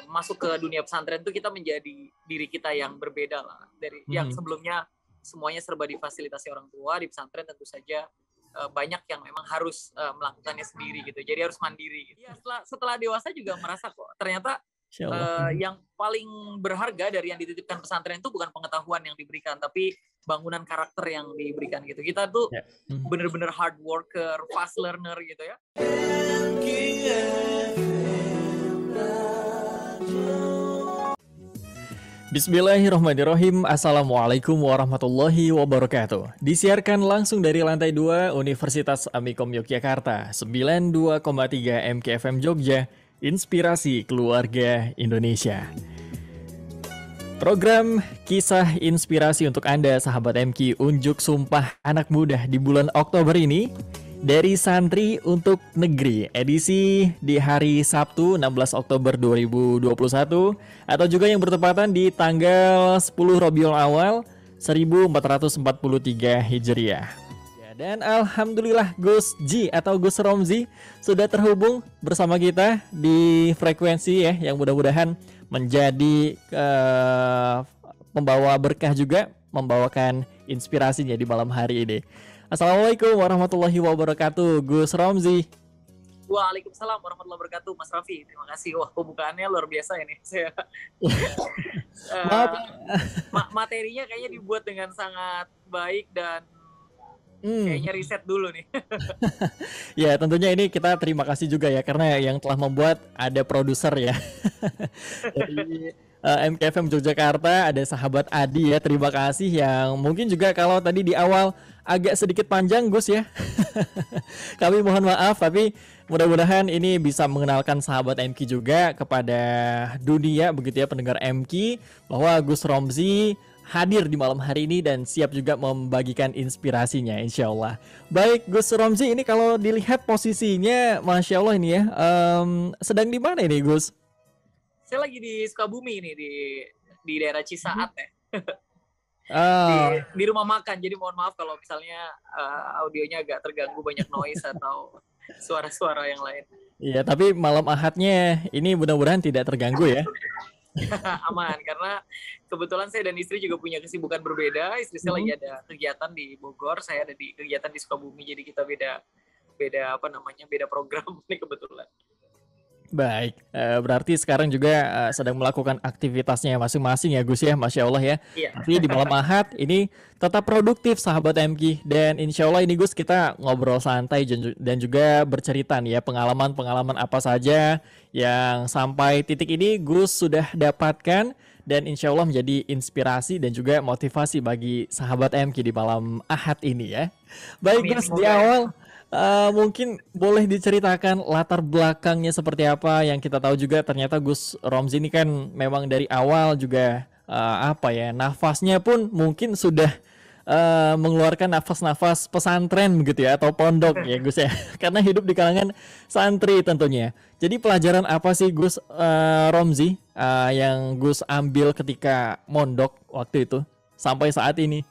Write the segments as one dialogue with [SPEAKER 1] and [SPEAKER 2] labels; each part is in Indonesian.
[SPEAKER 1] masuk ke dunia pesantren itu kita menjadi diri kita yang berbeda lah dari yang sebelumnya semuanya serba difasilitasi orang tua. Di pesantren tentu saja banyak yang memang harus melakukannya sendiri gitu, jadi harus mandiri gitu. Ya, setelah dewasa juga merasa kok ternyata yang paling berharga dari yang dititipkan pesantren itu bukan pengetahuan yang diberikan, tapi bangunan karakter yang diberikan gitu. Kita tuh bener-bener hard worker, fast learner gitu ya.
[SPEAKER 2] Bismillahirrahmanirrahim. Assalamualaikum warahmatullahi wabarakatuh. Disiarkan langsung dari lantai 2 Universitas Amikom Yogyakarta, 92,3 MKFM Jogja, Inspirasi Keluarga Indonesia. Program Kisah Inspirasi untuk Anda, sahabat MK, unjuk sumpah anak muda di bulan Oktober ini. Dari Santri untuk Negeri, edisi di hari Sabtu 16 Oktober 2021 atau juga yang bertepatan di tanggal 10 Rabiul Awal 1443 Hijriah. Ya, dan alhamdulillah Gus Ji atau Gus Romzi sudah terhubung bersama kita di frekuensi ya, yang mudah-mudahan menjadi pembawa berkah juga, membawakan inspirasinya di malam hari ini. Assalamualaikum warahmatullahi wabarakatuh, Gus Romzi.
[SPEAKER 1] Waalaikumsalam warahmatullahi wabarakatuh, Mas Raffi. Terima kasih. Wah, pembukaannya luar biasa ini. Saya materinya kayaknya dibuat dengan sangat baik dan kayaknya riset dulu nih.
[SPEAKER 2] Ya, tentunya ini kita terima kasih juga ya, karena yang telah membuat ada produser ya. Dari MKFM Yogyakarta ada sahabat Adi ya, terima kasih, yang mungkin juga kalau tadi di awal agak sedikit panjang Gus ya. Kami mohon maaf, tapi mudah-mudahan ini bisa mengenalkan sahabat MK juga kepada dunia begitu ya, pendengar MK, bahwa Gus Romzi hadir di malam hari ini dan siap juga membagikan inspirasinya, insya Allah. Baik Gus Romzi, ini kalau dilihat posisinya Masya Allah ini ya, sedang di mana ini Gus?
[SPEAKER 1] Saya lagi di Sukabumi ini, di daerah Cisaat ya. Di rumah makan, jadi mohon maaf kalau misalnya audionya agak terganggu, banyak noise atau suara-suara yang lain.
[SPEAKER 2] Iya, tapi malam Ahadnya ini mudah-mudahan tidak terganggu ya.
[SPEAKER 1] Aman, karena kebetulan saya dan istri juga punya kesibukan berbeda. Istri saya lagi ada kegiatan di Bogor, saya ada di kegiatan di Sukabumi, jadi kita beda program nih kebetulan.
[SPEAKER 2] Baik, berarti sekarang juga sedang melakukan aktivitasnya masing-masing ya Gus ya, Masya Allah ya.
[SPEAKER 1] Iya.
[SPEAKER 2] Tapi di malam Ahad ini tetap produktif sahabat MK, dan insya Allah ini Gus kita ngobrol santai dan juga bercerita nih ya, pengalaman-pengalaman apa saja yang sampai titik ini Gus sudah dapatkan, dan insya Allah menjadi inspirasi dan juga motivasi bagi sahabat MK di malam Ahad ini ya. Baik Gus, di awal mungkin boleh diceritakan latar belakangnya seperti apa, yang kita tahu juga ternyata Gus Romzi ini kan memang dari awal juga nafasnya pun mungkin sudah mengeluarkan nafas-nafas pesantren begitu ya, atau pondok ya Gus ya, karena hidup di kalangan santri tentunya. Jadi pelajaran apa sih Gus Romzi yang Gus ambil ketika mondok waktu itu sampai saat ini?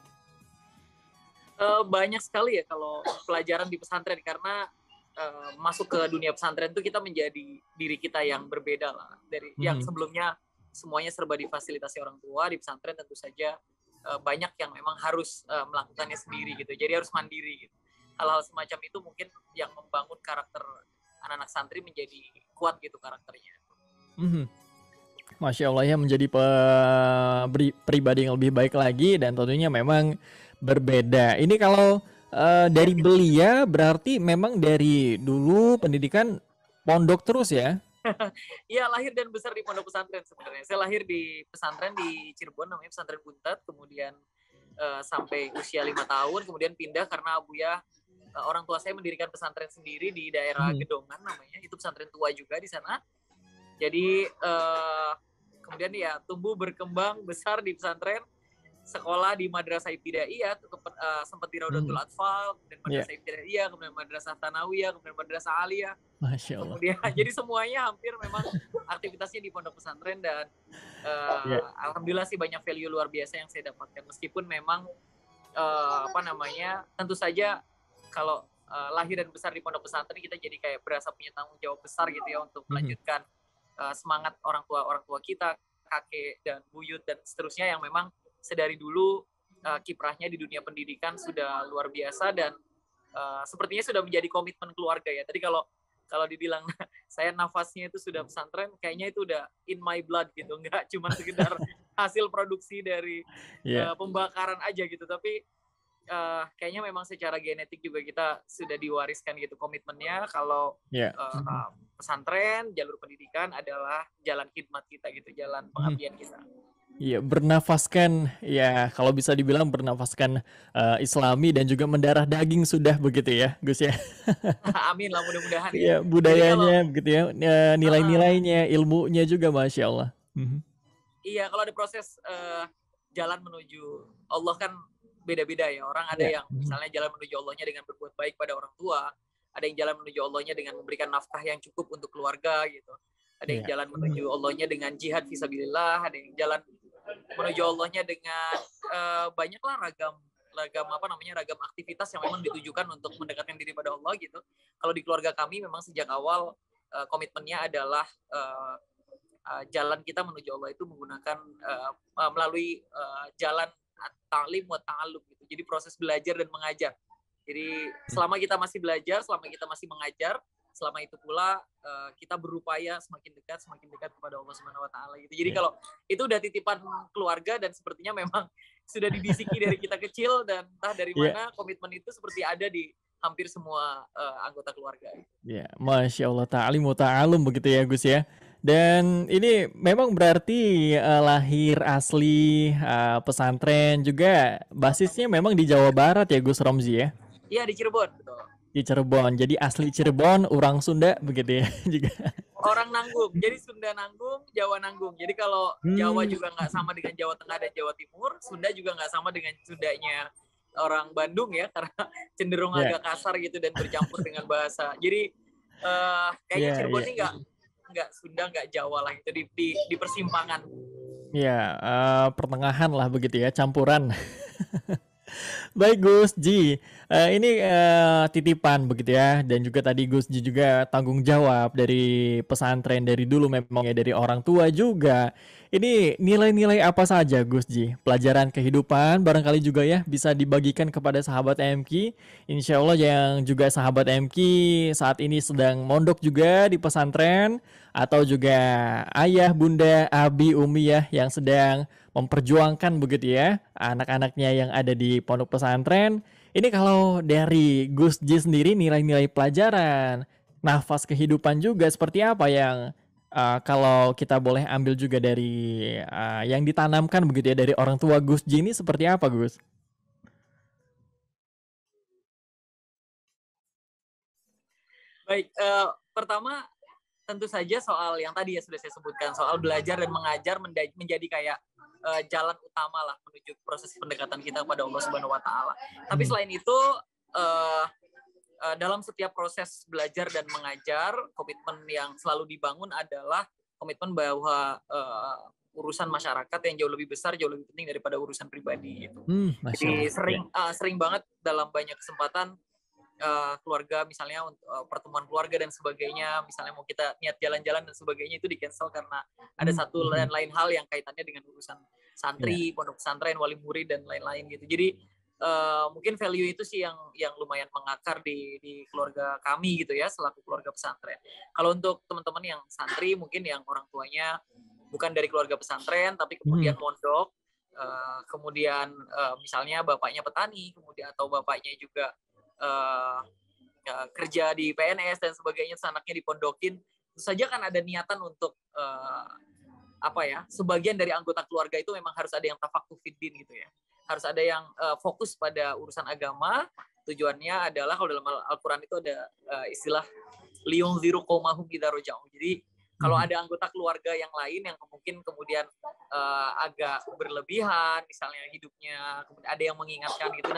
[SPEAKER 1] Banyak sekali ya kalau pelajaran di pesantren, karena masuk ke dunia pesantren itu kita menjadi diri kita yang berbeda lah dari yang sebelumnya semuanya serba difasilitasi orang tua. Di pesantren tentu saja banyak yang memang harus melakukannya sendiri gitu, jadi harus mandiri gitu. Hal-hal semacam itu mungkin yang membangun karakter anak-anak santri menjadi kuat gitu karakternya.
[SPEAKER 2] Masya Allah ya, menjadi pribadi yang lebih baik lagi, dan tentunya memang berbeda. Ini kalau dari belia berarti memang dari dulu pendidikan pondok terus ya?
[SPEAKER 1] Iya, lahir dan besar di pondok pesantren sebenarnya. Saya lahir di pesantren di Cirebon, namanya Pesantren Buntet, kemudian sampai usia 5 tahun, kemudian pindah karena Abuya, orang tua saya mendirikan pesantren sendiri di daerah Gedongan namanya, itu pesantren tua juga di sana. Jadi kemudian ya tumbuh berkembang besar di pesantren, sekolah di Madrasah Ibtidaiyah, sempat di Raudatul Atfal, kemudian Madrasah Ibtidaiyah, kemudian Madrasah Thanawiyah, kemudian Madrasah Aliyah.
[SPEAKER 2] Masya Allah.
[SPEAKER 1] Kemudian jadi semuanya hampir memang aktivitasnya di pondok pesantren, dan alhamdulillah sih banyak value luar biasa yang saya dapatkan, meskipun memang tentu saja kalau lahir dan besar di pondok pesantren kita jadi kayak berasa punya tanggung jawab besar gitu ya untuk melanjutkan semangat orang tua kita, kakek dan buyut dan seterusnya yang memang sedari dulu kiprahnya di dunia pendidikan sudah luar biasa dan sepertinya sudah menjadi komitmen keluarga ya. Tadi kalau dibilang saya nafasnya itu sudah pesantren, kayaknya itu udah in my blood gitu, nggak cuma sekedar hasil produksi dari pembakaran aja gitu, tapi kayaknya memang secara genetik juga kita sudah diwariskan gitu komitmennya kalau pesantren, jalur pendidikan adalah jalan khidmat kita gitu, jalan pengabdian kita.
[SPEAKER 2] Iya, bernafaskan ya kalau bisa dibilang bernafaskan Islami dan juga mendarah daging sudah begitu ya, Gus ya.
[SPEAKER 1] Amin lah mudah-mudahan
[SPEAKER 2] Iya,
[SPEAKER 1] ya.
[SPEAKER 2] budayanya begitu ya, nilai-nilainya, ilmunya juga Masya Allah.
[SPEAKER 1] Iya, kalau ada proses jalan menuju Allah kan beda-beda ya. Orang ada yang misalnya jalan menuju Allahnya dengan berbuat baik pada orang tua, ada yang jalan menuju Allahnya dengan memberikan nafkah yang cukup untuk keluarga gitu. Ada yang jalan menuju Allahnya dengan jihad fisabilillah, ada yang jalan menuju Allahnya dengan banyaklah ragam aktivitas yang memang ditujukan untuk mendekatkan diri pada Allah gitu. Kalau di keluarga kami memang sejak awal komitmennya adalah jalan kita menuju Allah itu menggunakan melalui jalan ta'lim wa ta'allum gitu. Jadi proses belajar dan mengajar. Jadi selama kita masih belajar, selama kita masih mengajar, selama itu pula kita berupaya semakin dekat kepada Allah Subhanahu wa taala gitu. Jadi kalau itu udah titipan keluarga dan sepertinya memang sudah dibisiki dari kita kecil dan entah dari mana komitmen itu seperti ada di hampir semua anggota keluarga.
[SPEAKER 2] Ya, Masya Allah, ta'lim wa ta'alum begitu ya Gus ya. Dan ini memang berarti lahir asli pesantren juga basisnya memang di Jawa Barat ya Gus Romzi ya?
[SPEAKER 1] Iya, di Cirebon, betul.
[SPEAKER 2] Di Cirebon, jadi asli Cirebon, orang Sunda begitu ya juga.
[SPEAKER 1] Orang Nanggung, jadi Sunda Nanggung, Jawa Nanggung. Jadi kalau Jawa juga nggak sama dengan Jawa Tengah dan Jawa Timur, Sunda juga nggak sama dengan Sundanya orang Bandung ya, karena cenderung agak kasar gitu dan bercampur dengan bahasa. Jadi kayaknya Cirebon ini nggak Sunda, nggak Jawa lah, itu di persimpangan.
[SPEAKER 2] Ya, pertengahan lah begitu ya, campuran. Baik Gus Ji, ini titipan begitu ya, dan juga tadi Gus Ji juga tanggung jawab dari pesantren dari dulu memang ya, dari orang tua juga. Ini nilai-nilai apa saja Gus Ji? Pelajaran kehidupan barangkali juga ya bisa dibagikan kepada sahabat MQ. Insya Allah yang juga sahabat MQ saat ini sedang mondok juga di pesantren, atau juga ayah, bunda, abi, umi ya yang sedang memperjuangkan begitu ya anak-anaknya yang ada di pondok pesantren. Ini kalau dari Gus Ji sendiri nilai-nilai pelajaran, nafas kehidupan juga seperti apa yang kalau kita boleh ambil juga dari yang ditanamkan begitu ya dari orang tua Gus Ji ini seperti apa Gus?
[SPEAKER 1] Baik, pertama tentu saja soal yang tadi ya sudah saya sebutkan, soal belajar dan mengajar menjadi kayak jalan utama lah menuju proses pendekatan kita kepada Allah Subhanahu wa taala. Tapi selain itu dalam setiap proses belajar dan mengajar, komitmen yang selalu dibangun adalah komitmen bahwa urusan masyarakat yang jauh lebih besar, jauh lebih penting daripada urusan pribadi gitu. Jadi sering banget dalam banyak kesempatan keluarga misalnya untuk pertemuan keluarga dan sebagainya, misalnya mau kita niat jalan-jalan dan sebagainya itu di cancel karena ada satu dan lain hal yang kaitannya dengan urusan santri, pondok pesantren, wali murid dan lain-lain gitu. Jadi mungkin value itu sih yang lumayan mengakar di keluarga kami gitu ya selaku keluarga pesantren. Kalau untuk teman-teman yang santri mungkin yang orang tuanya bukan dari keluarga pesantren tapi kemudian mondok, kemudian misalnya bapaknya petani, kemudian atau bapaknya juga kerja di PNS dan sebagainya, anaknya dipondokin, tentu saja kan ada niatan untuk sebagian dari anggota keluarga itu memang harus ada yang tafaqquh fiddin gitu ya, harus ada yang fokus pada urusan agama. Tujuannya adalah kalau dalam Al-Quran itu ada istilah liyunziru qaumahum idza raja'u. Jadi kalau ada anggota keluarga yang lain yang mungkin kemudian agak berlebihan, misalnya hidupnya, kemudian ada yang mengingatkan gitu.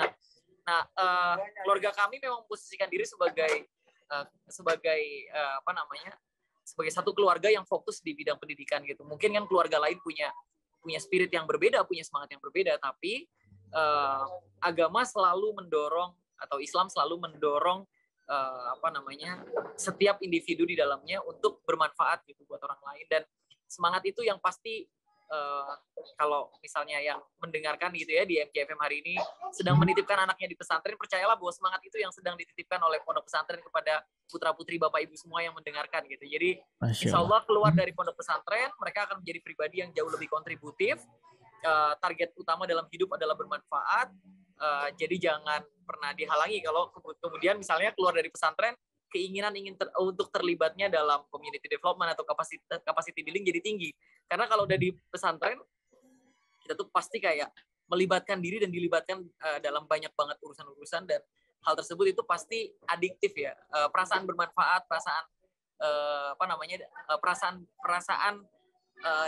[SPEAKER 1] Nah, keluarga kami memang memposisikan diri sebagai sebagai satu keluarga yang fokus di bidang pendidikan gitu. Mungkin kan keluarga lain punya spirit yang berbeda, punya semangat yang berbeda, tapi agama selalu mendorong atau Islam selalu mendorong apa namanya, setiap individu di dalamnya untuk bermanfaat gitu buat orang lain. Dan semangat itu yang pasti kalau misalnya yang mendengarkan gitu ya di MKFM hari ini sedang menitipkan anaknya di pesantren, percayalah bahwa semangat itu yang sedang dititipkan oleh pondok pesantren kepada putra-putri Bapak Ibu semua yang mendengarkan gitu. Jadi insya Allah keluar dari pondok pesantren mereka akan menjadi pribadi yang jauh lebih kontributif. Target utama dalam hidup adalah bermanfaat. Jadi jangan pernah dihalangi kalau kemudian misalnya keluar dari pesantren keinginan untuk terlibatnya dalam community development atau capacity building jadi tinggi. Karena kalau udah di pesantren, kita tuh pasti kayak melibatkan diri dan dilibatkan dalam banyak banget urusan-urusan, dan hal tersebut itu pasti adiktif ya. Perasaan bermanfaat, perasaan perasaan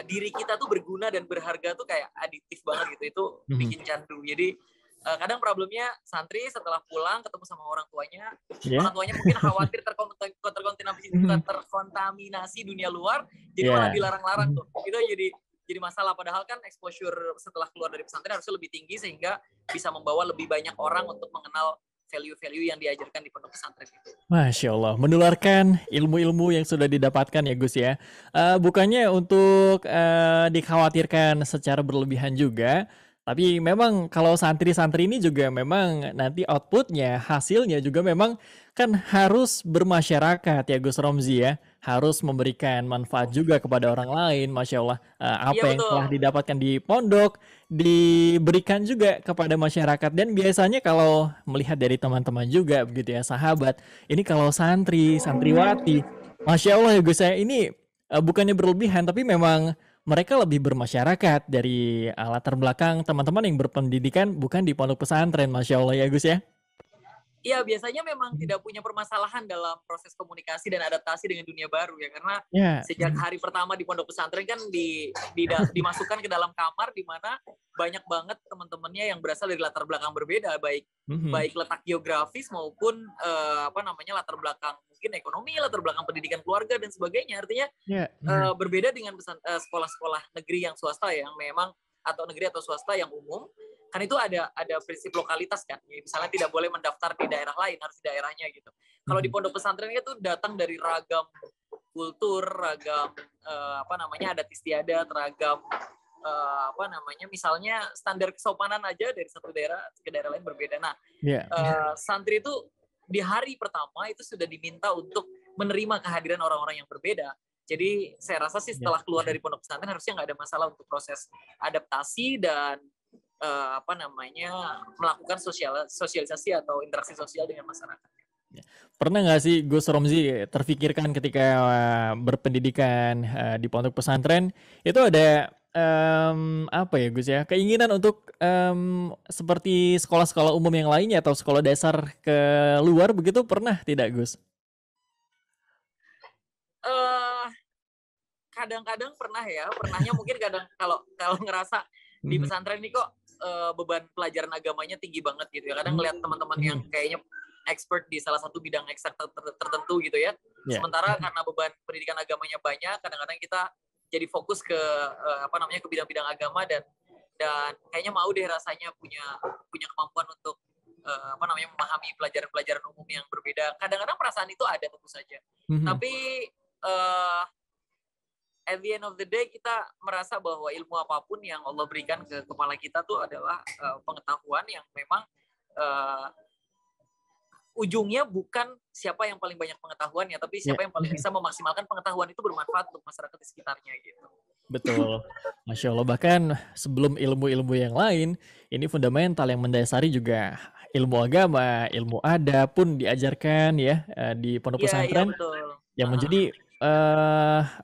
[SPEAKER 1] diri kita tuh berguna dan berharga tuh kayak adiktif banget gitu. Itu bikin candu. Jadi kadang problemnya santri setelah pulang ketemu sama orang tuanya mungkin khawatir terkontaminasi dunia luar, jadi malah dilarang-larang tuh. Itu jadi masalah, padahal kan exposure setelah keluar dari pesantren harusnya lebih tinggi sehingga bisa membawa lebih banyak orang untuk mengenal value-value yang diajarkan di pondok pesantren itu.
[SPEAKER 2] Masya Allah, menularkan ilmu-ilmu yang sudah didapatkan ya Gus ya. Bukannya untuk dikhawatirkan secara berlebihan juga, tapi memang kalau santri-santri ini juga memang nanti outputnya, hasilnya juga memang kan harus bermasyarakat ya Gus Romzi ya. Harus memberikan manfaat juga kepada orang lain, Masya Allah. Apa yang telah didapatkan di pondok, diberikan juga kepada masyarakat. Dan biasanya kalau melihat dari teman-teman juga begitu ya, sahabat. Ini kalau santri, santriwati, Masya Allah ya Gus ya, ini bukannya berlebihan, tapi memang mereka lebih bermasyarakat dari latar belakang teman-teman yang berpendidikan bukan di pondok pesantren, Masya Allah ya Gus ya.
[SPEAKER 1] Iya, biasanya memang tidak punya permasalahan dalam proses komunikasi dan adaptasi dengan dunia baru ya, karena sejak hari pertama di pondok pesantren kan dimasukkan ke dalam kamar di mana banyak banget teman-temannya yang berasal dari latar belakang berbeda, baik letak geografis maupun latar belakang mungkin ekonomi, latar belakang pendidikan keluarga dan sebagainya. Artinya berbeda dengan sekolah-sekolah negeri yang swasta yang memang, atau negeri atau swasta yang umum, kan itu ada prinsip lokalitas kan. Misalnya tidak boleh mendaftar di daerah lain, harus di daerahnya gitu. Kalau di pondok pesantren itu datang dari ragam kultur, ragam adat istiadat, ragam misalnya standar kesopanan aja dari satu daerah ke daerah lain berbeda. Nah, santri itu di hari pertama itu sudah diminta untuk menerima kehadiran orang-orang yang berbeda. Jadi saya rasa sih setelah keluar dari pondok pesantren harusnya nggak ada masalah untuk proses adaptasi dan melakukan sosialisasi atau interaksi sosial dengan masyarakat.
[SPEAKER 2] Pernah nggak sih Gus Romzi terfikirkan ketika berpendidikan di pondok pesantren itu ada Gus ya, keinginan untuk seperti sekolah-sekolah umum yang lainnya atau sekolah dasar ke luar begitu, pernah tidak Gus?
[SPEAKER 1] Kadang-kadang pernah ya, pernahnya mungkin kadang kalau ngerasa di pesantren ini kok beban pelajaran agamanya tinggi banget gitu ya. Kadang ngeliat teman-teman yang kayaknya expert di salah satu bidang eksak tertentu gitu ya. Sementara karena beban pendidikan agamanya banyak, kadang-kadang kita jadi fokus ke ke bidang-bidang agama dan kayaknya mau deh rasanya punya kemampuan untuk memahami pelajaran-pelajaran umum yang berbeda. Kadang-kadang perasaan itu ada tentu saja. Tapi at the end of the day kita merasa bahwa ilmu apapun yang Allah berikan ke kepala kita tuh adalah pengetahuan yang memang ujungnya bukan siapa yang paling banyak pengetahuannya, tapi siapa yang paling bisa memaksimalkan pengetahuan itu bermanfaat untuk masyarakat di sekitarnya gitu.
[SPEAKER 2] Betul, Masya Allah. Bahkan sebelum ilmu-ilmu yang lain, ini fundamental yang mendasari juga ilmu agama, ilmu adab pun diajarkan ya di pondok pesantren, yang menjadi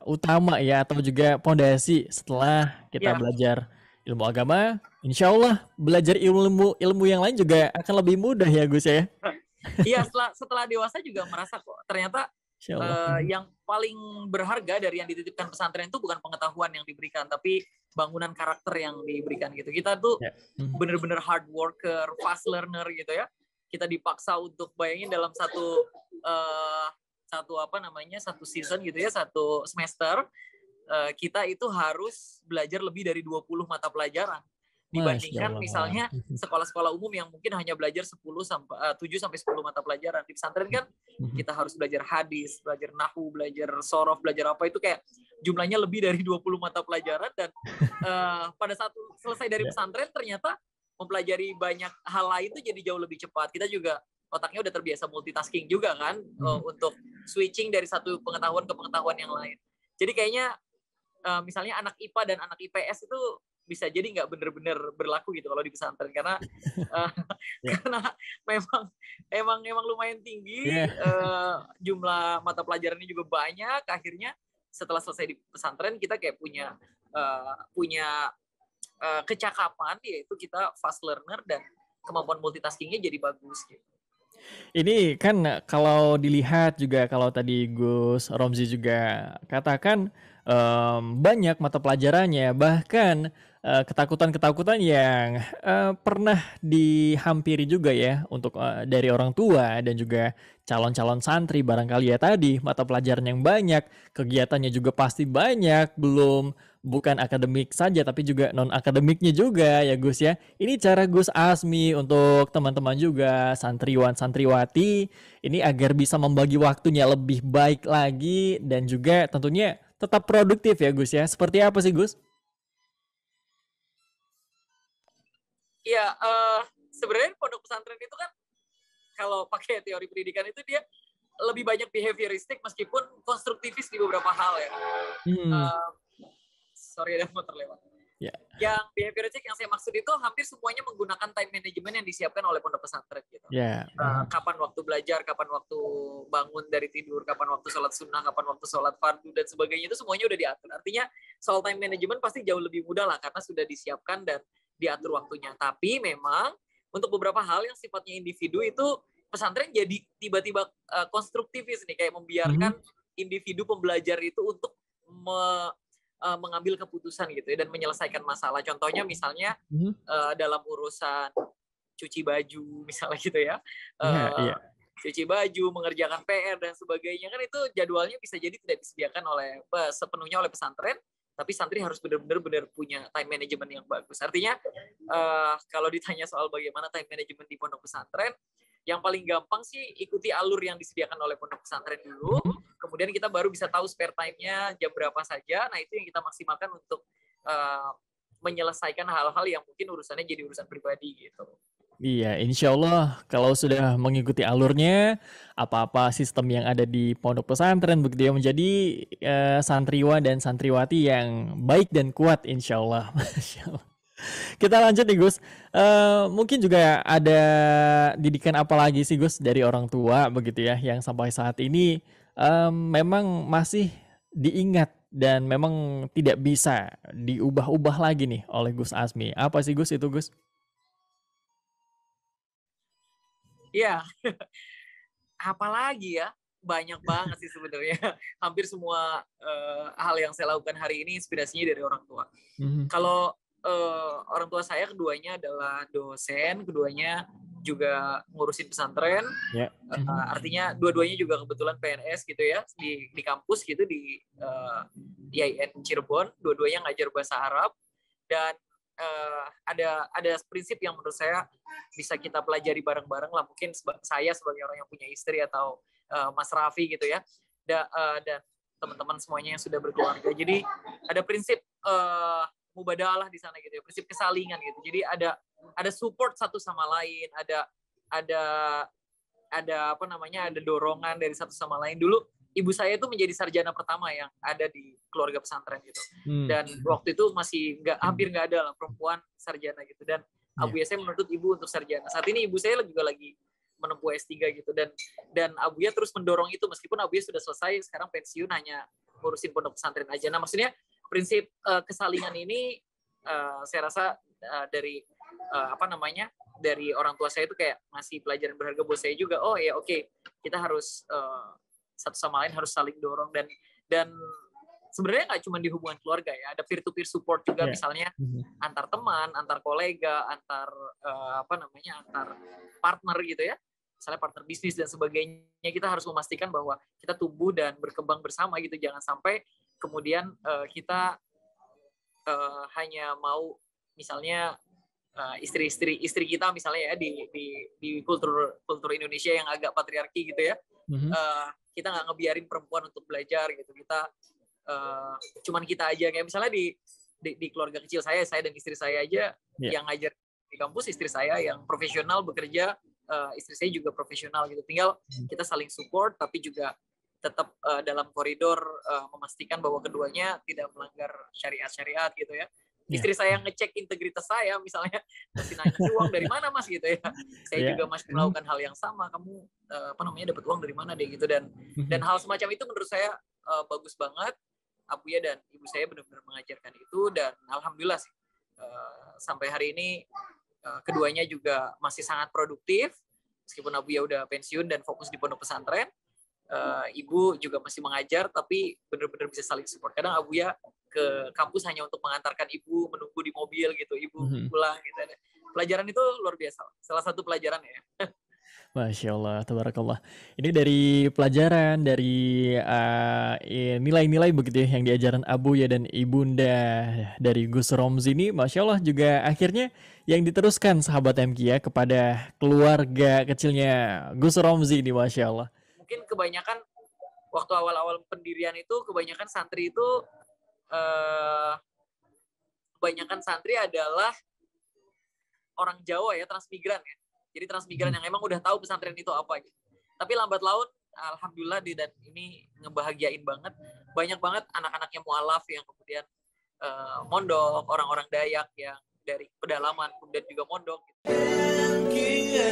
[SPEAKER 2] utama ya, atau juga pondasi setelah kita belajar ilmu agama. Insya Allah belajar ilmu yang lain juga akan lebih mudah ya Gus ya.
[SPEAKER 1] Iya, setelah dewasa juga merasa kok ternyata yang paling berharga dari yang dititipkan pesantren itu bukan pengetahuan yang diberikan, tapi bangunan karakter yang diberikan gitu. Kita tuh bener-bener hard worker, fast learner gitu ya. Kita dipaksa untuk bayangin dalam satu season gitu ya, satu semester kita itu harus belajar lebih dari 20 mata pelajaran.
[SPEAKER 2] Masya
[SPEAKER 1] dibandingkan
[SPEAKER 2] Allah.
[SPEAKER 1] misalnya sekolah-sekolah umum yang mungkin hanya belajar 7 sampai 10 mata pelajaran. Di pesantren kan kita harus belajar hadis, belajar nahwu, belajar sorof, belajar apa itu kayak jumlahnya lebih dari 20 mata pelajaran dan pada saat selesai dari pesantren ternyata mempelajari banyak hal lain itu jadi jauh lebih cepat. Kita juga otaknya udah terbiasa multitasking juga kan untuk switching dari satu pengetahuan ke pengetahuan yang lain. Jadi kayaknya misalnya anak IPA dan anak IPS itu bisa jadi nggak benar-benar berlaku gitu kalau di pesantren karena karena memang lumayan tinggi jumlah mata pelajarannya juga banyak. Akhirnya setelah selesai di pesantren kita kayak punya kecakapan, yaitu kita fast learner dan kemampuan multitaskingnya jadi bagus gitu.
[SPEAKER 2] Ini kan kalau dilihat juga kalau tadi Gus Romzi juga katakan banyak mata pelajarannya, bahkan ketakutan-ketakutan yang pernah dihampiri juga ya untuk dari orang tua dan juga calon-calon santri barangkali ya tadi mata pelajaran yang banyak, kegiatannya juga pasti banyak, belum bukan akademik saja tapi juga non akademiknya juga ya Gus ya. Ini cara Gus Asmi untuk teman-teman juga santriwan santriwati ini agar bisa membagi waktunya lebih baik lagi dan juga tentunya tetap produktif ya Gus ya. Seperti apa sih Gus?
[SPEAKER 1] Iya, sebenarnya pondok pesantren itu kan kalau pakai teori pendidikan itu dia lebih banyak behavioristik meskipun konstruktivis di beberapa hal ya. Sorry ada motor lewat.
[SPEAKER 2] Ya.
[SPEAKER 1] Yang behavioristik yang saya maksud itu hampir semuanya menggunakan time management yang disiapkan oleh pondok pesantren gitu.
[SPEAKER 2] Ya.
[SPEAKER 1] Kapan waktu belajar, kapan waktu bangun dari tidur, kapan waktu sholat sunnah, kapan waktu sholat fardu dan sebagainya itu semuanya udah diatur. Artinya soal time management pasti jauh lebih mudah lah karena sudah disiapkan dan diatur waktunya. Tapi memang untuk beberapa hal yang sifatnya individu itu pesantren jadi tiba-tiba konstruktivis nih, kayak membiarkan individu pembelajar itu untuk mengambil keputusan gitu ya dan menyelesaikan masalah. Contohnya misalnya dalam urusan cuci baju misalnya gitu ya. Cuci baju, mengerjakan PR dan sebagainya kan itu jadwalnya bisa jadi tidak disediakan sepenuhnya oleh pesantren, tapi santri harus benar-benar punya time management yang bagus. Artinya kalau ditanya soal bagaimana time management di pondok pesantren, yang paling gampang sih ikuti alur yang disediakan oleh pondok pesantren dulu, kemudian kita baru bisa tahu spare time-nya jam berapa saja. Nah itu yang kita maksimalkan untuk menyelesaikan hal-hal yang mungkin urusannya jadi urusan pribadi gitu.
[SPEAKER 2] Iya, insya Allah kalau sudah mengikuti alurnya, apa-apa sistem yang ada di pondok pesantren begitu ya menjadi santriwan dan santriwati yang baik dan kuat insya Allah. Masya Allah. Kita lanjut nih Gus. Mungkin juga ada didikan apa lagi sih Gus dari orang tua begitu ya yang sampai saat ini memang masih diingat dan memang tidak bisa diubah-ubah lagi nih oleh Gus Asmi. Apa sih Gus itu Gus?
[SPEAKER 1] Iya, apalagi ya, banyak banget sih sebenarnya. Hampir semua hal yang saya lakukan hari ini inspirasinya dari orang tua. Kalau orang tua saya keduanya adalah dosen, keduanya juga ngurusin pesantren. Artinya dua-duanya juga kebetulan PNS gitu ya di kampus gitu di IAIN Cirebon. Dua-duanya ngajar bahasa Arab dan ada prinsip yang menurut saya bisa kita pelajari bareng-bareng lah, mungkin saya sebagai orang yang punya istri atau Mas Raffi gitu ya dan teman-teman semuanya yang sudah berkeluarga. Jadi ada prinsip mubadalah di sana gitu ya, prinsip kesalingan gitu. Jadi ada support satu sama lain, ada dorongan dari satu sama lain. Dulu ibu saya itu menjadi sarjana pertama yang ada di keluarga pesantren gitu. Dan waktu itu masih hampir nggak ada lah perempuan sarjana gitu. Dan Abuya saya menuntut ibu untuk sarjana. Saat ini ibu saya juga lagi menempuh S3 gitu. Dan Abuya terus mendorong itu meskipun Abuya sudah selesai, sekarang pensiun hanya ngurusin pondok pesantren aja. Nah maksudnya prinsip kesalingan ini saya rasa dari dari orang tua saya itu kayak ngasih pelajaran berharga buat saya juga. Oh ya oke, kita harus satu sama lain harus saling dorong dan sebenarnya nggak cuma di hubungan keluarga ya, ada peer to peer support juga misalnya antar teman, antar kolega, antar antar partner gitu ya, misalnya partner bisnis dan sebagainya. Kita harus memastikan bahwa kita tumbuh dan berkembang bersama gitu, jangan sampai kemudian kita hanya mau misalnya istri kita misalnya ya di kultur Indonesia yang agak patriarki gitu ya, kita nggak ngebiarin perempuan untuk belajar gitu. Kita cuman kita aja, kayak misalnya di keluarga kecil saya dan istri saya aja yang ngajar di kampus, istri saya yang profesional bekerja, istri saya juga profesional gitu. Tinggal kita saling support tapi juga tetap dalam koridor memastikan bahwa keduanya tidak melanggar syariat gitu ya. Istri saya ngecek integritas saya, misalnya masih nanya, uang dari mana mas gitu ya. Saya juga masih melakukan hal yang sama. Kamu dapat uang dari mana deh gitu, dan hal semacam itu menurut saya bagus banget. Abuya dan ibu saya benar-benar mengajarkan itu, dan alhamdulillah sih sampai hari ini keduanya juga masih sangat produktif meskipun Abuya udah pensiun dan fokus di pondok pesantren. Ibu juga masih mengajar, tapi benar-benar bisa saling support. Kadang Abuya ke kampus hanya untuk mengantarkan ibu, menunggu di mobil gitu, ibu pulang gitu. Pelajaran itu luar biasa, salah satu pelajaran ya.
[SPEAKER 2] Masya Allah, tabarakallah. Ini dari pelajaran, dari nilai-nilai begitu ya yang diajaran Abuya dan ibunda dari Gus Romzi ini, Masya Allah juga akhirnya yang diteruskan sahabat MQ ya kepada keluarga kecilnya Gus Romzi ini, Masya Allah.
[SPEAKER 1] Mungkin kebanyakan waktu awal-awal pendirian itu kebanyakan santri itu kebanyakan santri adalah orang Jawa ya, transmigran ya. Jadi transmigran yang emang udah tahu pesantren itu apa gitu. Tapi lambat laun alhamdulillah dan ini ngebahagiain banget. Banyak banget anak-anaknya mualaf yang kemudian mondok, orang-orang Dayak yang dari pedalaman kemudian juga mondok gitu.